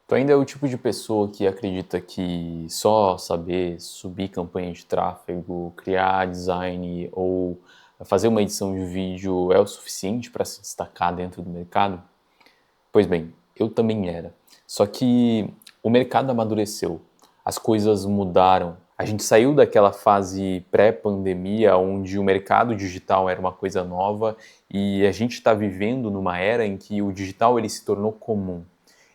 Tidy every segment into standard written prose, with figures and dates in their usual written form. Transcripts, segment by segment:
Tu ainda é o tipo de pessoa que acredita que só saber subir campanha de tráfego, criar design ou fazer uma edição de vídeo é o suficiente para se destacar dentro do mercado? Pois bem, eu também era. Só que o mercado amadureceu, as coisas mudaram. A gente saiu daquela fase pré-pandemia, onde o mercado digital era uma coisa nova, e a gente está vivendo numa era em que o digital ele se tornou comum.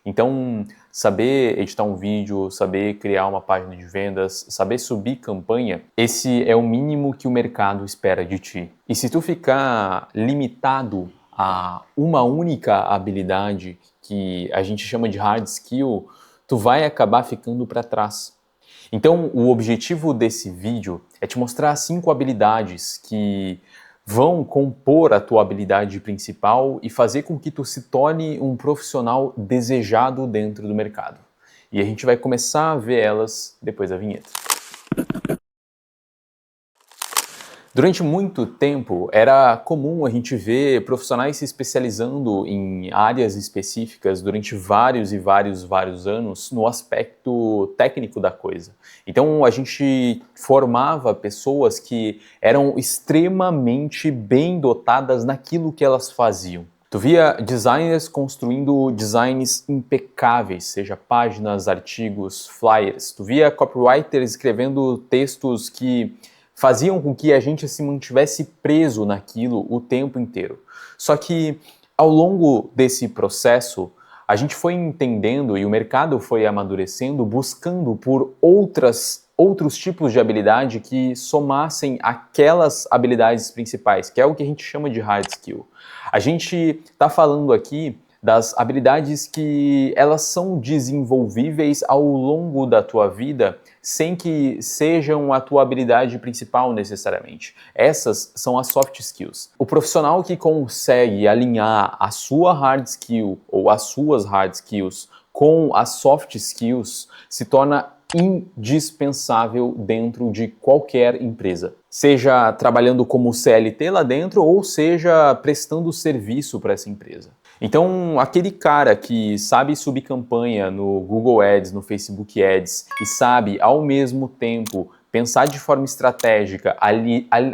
Então, saber editar um vídeo, saber criar uma página de vendas, saber subir campanha, esse é o mínimo que o mercado espera de ti. E se tu ficar limitado a uma única habilidade que a gente chama de hard skill, tu vai acabar ficando para trás. Então, o objetivo desse vídeo é te mostrar 5 habilidades que vão compor a tua habilidade principal e fazer com que tu se torne um profissional desejado dentro do mercado. E a gente vai começar a ver elas depois da vinheta. Durante muito tempo, era comum a gente ver profissionais se especializando em áreas específicas durante vários anos no aspecto técnico da coisa. Então, a gente formava pessoas que eram extremamente bem dotadas naquilo que elas faziam. Tu via designers construindo designs impecáveis, seja páginas, artigos, flyers. Tu via copywriters escrevendo textos que faziam com que a gente se mantivesse preso naquilo o tempo inteiro. Só que ao longo desse processo, a gente foi entendendo e o mercado foi amadurecendo, buscando por outros tipos de habilidade que somassem aquelas habilidades principais, que é o que a gente chama de hard skill. A gente está falando aqui das habilidades que elas são desenvolvíveis ao longo da tua vida sem que sejam a tua habilidade principal necessariamente. Essas são as soft skills. O profissional que consegue alinhar a sua hard skill ou as suas hard skills com as soft skills se torna indispensável dentro de qualquer empresa. Seja trabalhando como CLT lá dentro ou seja prestando serviço para essa empresa. Então, aquele cara que sabe subir campanha no Google Ads, no Facebook Ads e sabe, ao mesmo tempo, pensar de forma estratégica,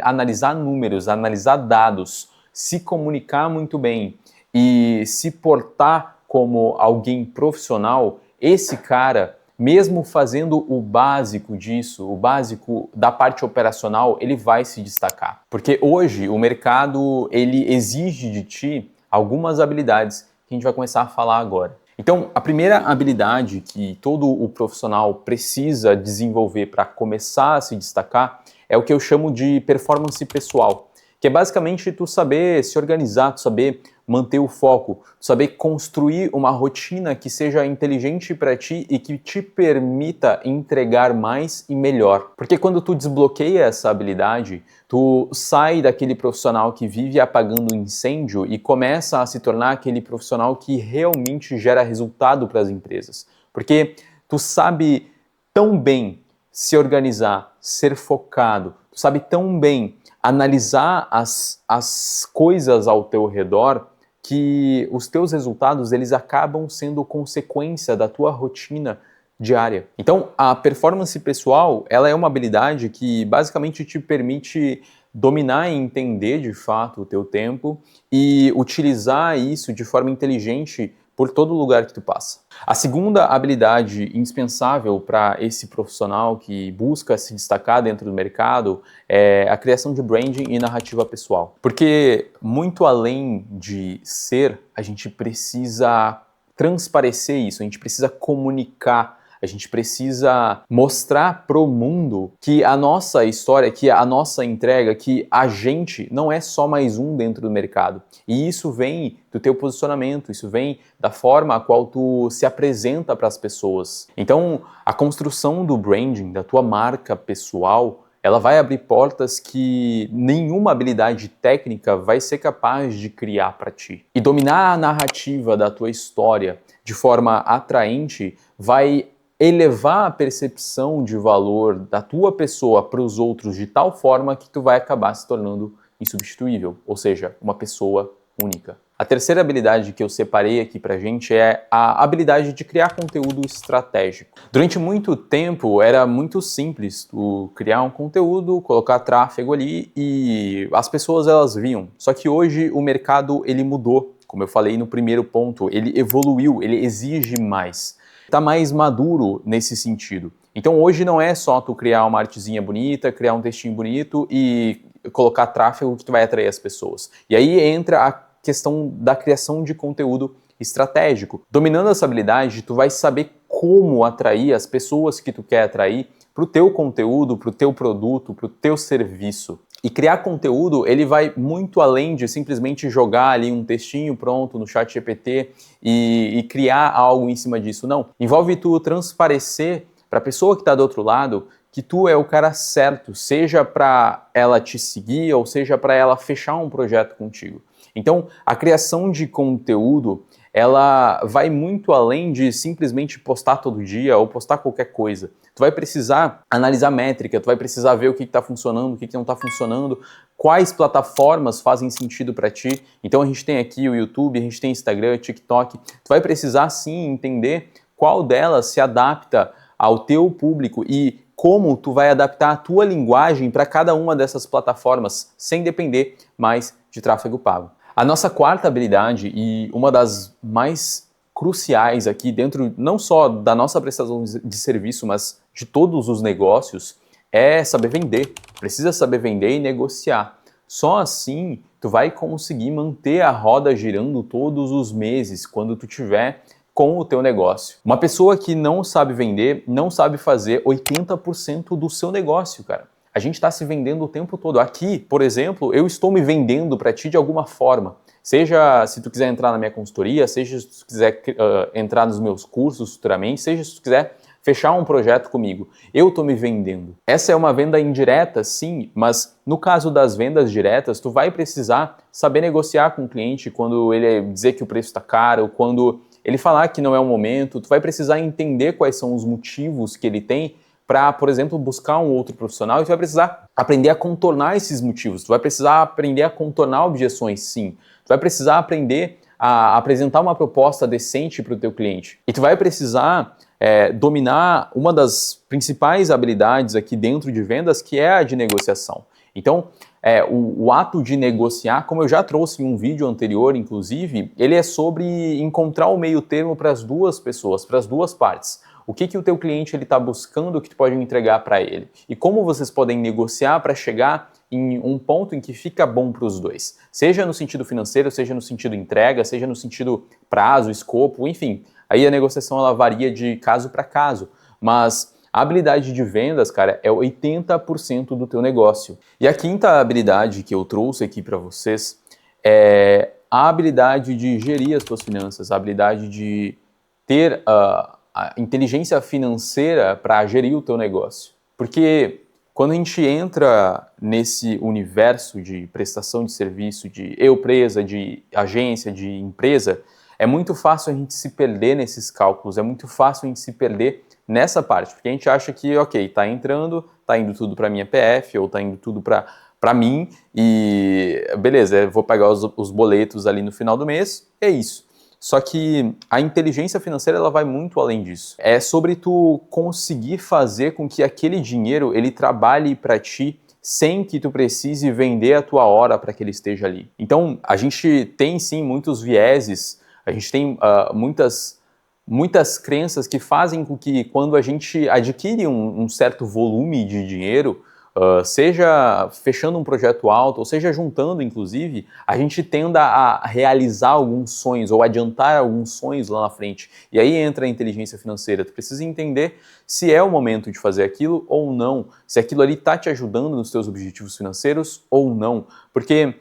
analisar números, analisar dados, se comunicar muito bem e se portar como alguém profissional, esse cara, mesmo fazendo o básico disso, o básico da parte operacional, ele vai se destacar. Porque hoje o mercado ele exige de ti algumas habilidades que a gente vai começar a falar agora. Então, a primeira habilidade que todo o profissional precisa desenvolver para começar a se destacar é o que eu chamo de performance pessoal, que é basicamente tu saber se organizar, tu saber manter o foco, saber construir uma rotina que seja inteligente para ti e que te permita entregar mais e melhor. Porque quando tu desbloqueia essa habilidade, tu sai daquele profissional que vive apagando incêndio e começa a se tornar aquele profissional que realmente gera resultado para as empresas. Porque tu sabe tão bem se organizar, ser focado, tu sabe tão bem analisar as coisas ao teu redor que os teus resultados eles acabam sendo consequência da tua rotina diária. Então, a performance pessoal, ela é uma habilidade que basicamente te permite dominar e entender de fato o teu tempo e utilizar isso de forma inteligente por todo lugar que tu passa. A segunda habilidade indispensável para esse profissional que busca se destacar dentro do mercado é a criação de branding e narrativa pessoal. Porque muito além de ser, a gente precisa transparecer isso, a gente precisa comunicar, a gente precisa mostrar pro mundo que a nossa história, que a nossa entrega, que a gente não é só mais um dentro do mercado. E isso vem do teu posicionamento, isso vem da forma a qual tu se apresenta para as pessoas. Então, a construção do branding, da tua marca pessoal, ela vai abrir portas que nenhuma habilidade técnica vai ser capaz de criar para ti. E dominar a narrativa da tua história de forma atraente vai elevar a percepção de valor da tua pessoa para os outros de tal forma que tu vai acabar se tornando insubstituível, ou seja, uma pessoa única. A terceira habilidade que eu separei aqui pra gente é a habilidade de criar conteúdo estratégico. Durante muito tempo era muito simples tu criar um conteúdo, colocar tráfego ali e as pessoas elas viam. Só que hoje o mercado ele mudou, como eu falei no primeiro ponto, ele evoluiu, ele exige mais. Tá mais maduro nesse sentido. Então hoje não é só tu criar uma artezinha bonita, criar um textinho bonito e colocar tráfego que tu vai atrair as pessoas. E aí entra a questão da criação de conteúdo estratégico. Dominando essa habilidade, tu vai saber como atrair as pessoas que tu quer atrair para o teu conteúdo, para o teu produto, para o teu serviço. E criar conteúdo, ele vai muito além de simplesmente jogar ali um textinho pronto no ChatGPT e criar algo em cima disso. Não. Envolve tu transparecer para a pessoa que está do outro lado que tu é o cara certo, seja para ela te seguir ou seja para ela fechar um projeto contigo. Então, a criação de conteúdo, ela vai muito além de simplesmente postar todo dia ou postar qualquer coisa. Tu vai precisar analisar métrica, tu vai precisar ver o que está funcionando, o que não está funcionando, quais plataformas fazem sentido para ti. Então, a gente tem aqui o YouTube, a gente tem Instagram, TikTok. Tu vai precisar, sim, entender qual delas se adapta ao teu público e como tu vai adaptar a tua linguagem para cada uma dessas plataformas, sem depender mais de tráfego pago. A nossa quarta habilidade e uma das mais cruciais aqui dentro não só da nossa prestação de serviço, mas de todos os negócios, é saber vender. Precisa saber vender e negociar. Só assim tu vai conseguir manter a roda girando todos os meses quando tu tiver com o teu negócio. Uma pessoa que não sabe vender, não sabe fazer 80% do seu negócio, cara. A gente está se vendendo o tempo todo. Aqui, por exemplo, eu estou me vendendo para ti de alguma forma. Seja se tu quiser entrar na minha consultoria, seja se tu quiser entrar nos meus cursos futuramente, seja se tu quiser fechar um projeto comigo. Eu estou me vendendo. Essa é uma venda indireta, sim, mas no caso das vendas diretas, tu vai precisar saber negociar com o cliente quando ele dizer que o preço está caro, quando ele falar que não é o momento, tu vai precisar entender quais são os motivos que ele tem para, por exemplo, buscar um outro profissional e tu vai precisar aprender a contornar esses motivos, tu vai precisar aprender a contornar objeções, sim. Tu vai precisar aprender a apresentar uma proposta decente para o teu cliente. E tu vai precisar dominar uma das principais habilidades aqui dentro de vendas, que é a de negociação. Então, o ato de negociar, como eu já trouxe em um vídeo anterior, inclusive, ele é sobre encontrar o meio termo para as duas pessoas, para as duas partes. O que o teu cliente está buscando que tu pode entregar para ele? E como vocês podem negociar para chegar em um ponto em que fica bom para os dois? Seja no sentido financeiro, seja no sentido entrega, seja no sentido prazo, escopo, enfim. Aí a negociação ela varia de caso para caso, mas a habilidade de vendas, cara, é 80% do teu negócio. E a quinta habilidade que eu trouxe aqui para vocês é a habilidade de gerir as tuas finanças, a habilidade de ter a inteligência financeira para gerir o teu negócio. Porque quando a gente entra nesse universo de prestação de serviço, de empresa, de agência, de empresa, é muito fácil a gente se perder nesses cálculos, é muito fácil a gente se perder nessa parte, porque a gente acha que, ok, tá entrando, tá indo tudo para minha PF, ou tá indo tudo para mim, e beleza, eu vou pagar os boletos ali no final do mês, é isso. Só que a inteligência financeira ela vai muito além disso. É sobre tu conseguir fazer com que aquele dinheiro ele trabalhe para ti sem que tu precise vender a tua hora para que ele esteja ali. Então, a gente tem sim muitos vieses, a gente tem muitas crenças que fazem com que quando a gente adquire um certo volume de dinheiro, seja fechando um projeto alto, ou seja juntando, inclusive, a gente tenda a realizar alguns sonhos ou adiantar alguns sonhos lá na frente. E aí entra a inteligência financeira. Tu precisa entender se é o momento de fazer aquilo ou não, se aquilo ali está te ajudando nos teus objetivos financeiros ou não. Porque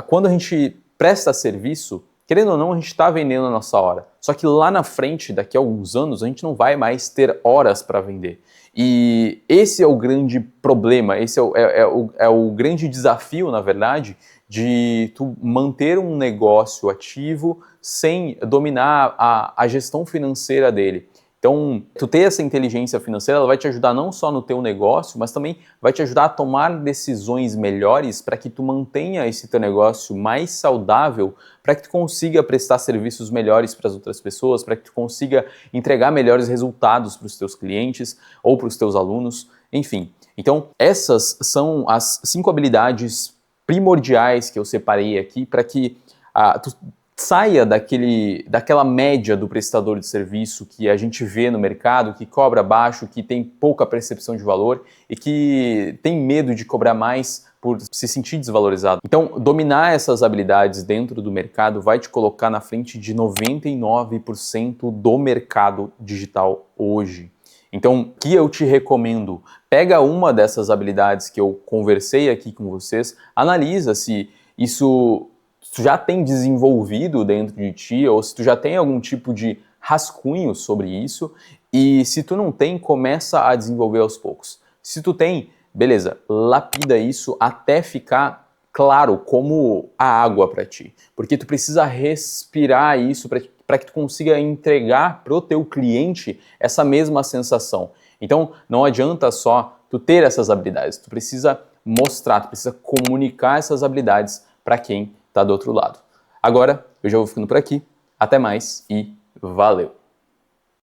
quando a gente presta serviço, querendo ou não, a gente está vendendo a nossa hora. Só que lá na frente, daqui a alguns anos, a gente não vai mais ter horas para vender. E esse é o grande problema, esse é o grande desafio, na verdade, de tu manter um negócio ativo sem dominar a gestão financeira dele. Então, Então, tu ter essa inteligência financeira, ela vai te ajudar não só no teu negócio, mas também vai te ajudar a tomar decisões melhores para que tu mantenha esse teu negócio mais saudável, para que tu consiga prestar serviços melhores para as outras pessoas, para que tu consiga entregar melhores resultados para os teus clientes ou para os teus alunos, enfim. Então, essas são as 5 habilidades primordiais que eu separei aqui para que tu saia daquela média do prestador de serviço que a gente vê no mercado, que cobra baixo, que tem pouca percepção de valor e que tem medo de cobrar mais por se sentir desvalorizado. Então, dominar essas habilidades dentro do mercado vai te colocar na frente de 99% do mercado digital hoje. Então, o que eu te recomendo? Pega uma dessas habilidades que eu conversei aqui com vocês, analisa se isso tu já tem desenvolvido dentro de ti, ou se tu já tem algum tipo de rascunho sobre isso, e se tu não tem, começa a desenvolver aos poucos. Se tu tem, beleza, lapida isso até ficar claro como a água para ti, porque tu precisa respirar isso para que tu consiga entregar pro teu cliente essa mesma sensação. Então, não adianta só tu ter essas habilidades, tu precisa mostrar, tu precisa comunicar essas habilidades para quem está do outro lado. Agora, eu já vou ficando por aqui. Até mais e valeu!